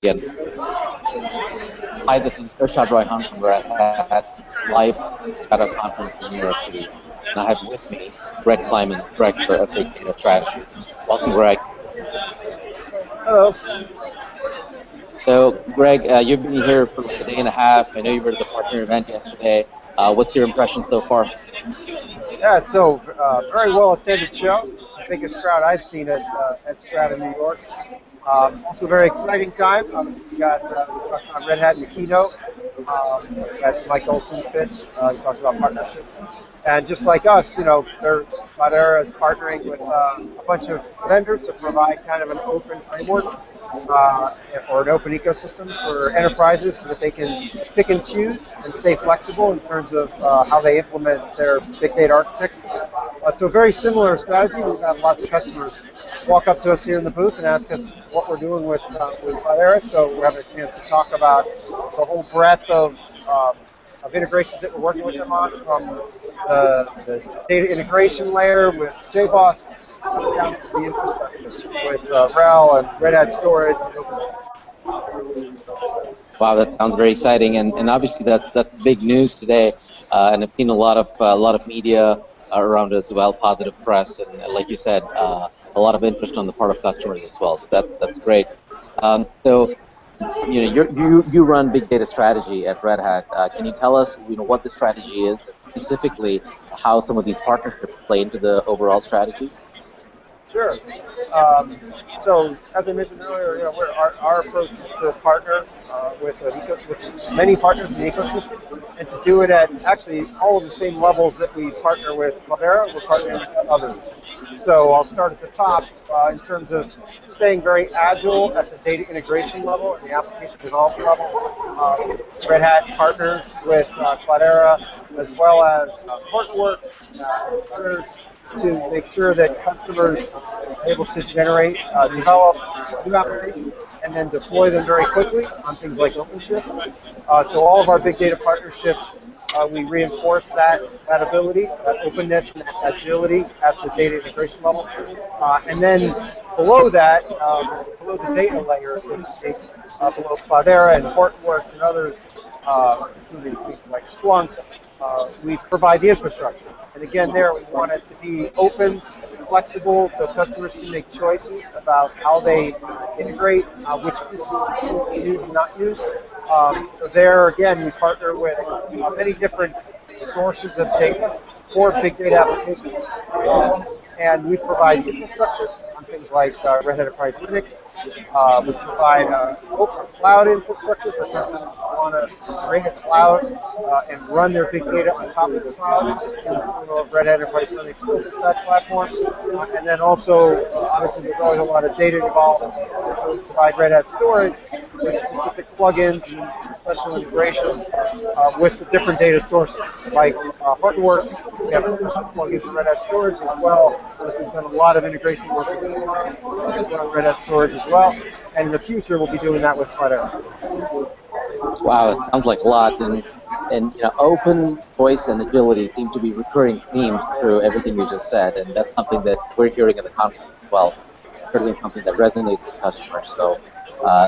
Again. Hi, this is Irshad Raihan from Red Hat, live at a conference in New York City. And I have with me Greg Kleinman, Director of Big Data Strategy. Welcome, Greg. Hello. So, Greg, you've been here for like a day and a half. I know you were at the partner event yesterday. What's your impression so far? Yeah, so very well attended show. The biggest crowd I've seen at Strata, New York. Also very exciting time. Obviously, we talked about Red Hat in the keynote. At Mike Olson's pitch, he talked about partnerships. And just like us, Cloudera is partnering with a bunch of vendors to provide kind of an open framework or an open ecosystem for enterprises so that they can pick and choose and stay flexible in terms of how they implement their big data architectures. So very similar strategy. We've had lots of customers walk up to us here in the booth and ask us what we're doing with Cloudera. So we're having a chance to talk about the whole breadth of integrations that we're working with them on, from the data integration layer with JBoss down to the infrastructure with RHEL and Red Hat Storage and OpenStack. Wow, that sounds very exciting, and obviously that's big news today. And I've seen a lot of media around it as well, positive press, and like you said, a lot of interest on the part of customers as well. So that's great. So you run big data strategy at Red Hat. Can you tell us what the strategy is, specifically how some of these partnerships play into the overall strategy? Sure. So as I mentioned earlier, our approach is to partner with many partners in the ecosystem, and to do it at actually all of the same levels that we partner with Cloudera. We're partnering with others. So I'll start at the top in terms of staying very agile at the data integration level and the application development level. Red Hat partners with Cloudera as well as Hortonworks and others to make sure that customers are able to generate, develop new applications and then deploy them very quickly on things like OpenShift. So all of our big data partnerships, we reinforce that ability, that openness and that agility at the data integration level. And then below that, below the data layer, so to speak, below Cloudera and Hortonworks and others, including things like Splunk, we provide the infrastructure. And again, there we want it to be open, flexible, so customers can make choices about how they integrate, which pieces to use and not use. So there, again, we partner with many different sources of data for big data applications. And we provide infrastructure on things like Red Hat Enterprise Linux. We provide open cloud infrastructure for customers who want to bring a cloud and run their big data on top of the cloud in the form of Red Hat Enterprise Linux OpenStack platform. And then also, obviously, there's always a lot of data involved. So we provide Red Hat Storage with specific plugins and special integrations with the different data sources. Like Hortonworks, we have a special plugin for Red Hat Storage as well. We've done a lot of integration work with Red Hat Storage as well. And in the future, we'll be doing that with Cloudera. Wow, it sounds like a lot, and open voice and agility seem to be recurring themes through everything you just said, and that's something that we're hearing at the conference as well. Certainly something that resonates with customers. So,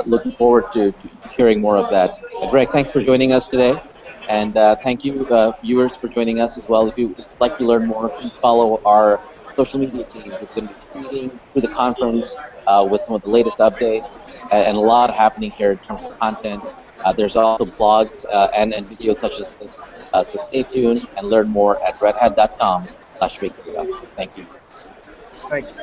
looking forward to hearing more of that. Greg, thanks for joining us today, and thank you, viewers, for joining us as well. If you would like to learn more, please follow our social media team who's going to be tweeting through the conference with some of the latest updates, and a lot happening here in terms of content. There's also blogs and videos such as this. So stay tuned and learn more at redhat.com/bigdata. Thank you. Thanks.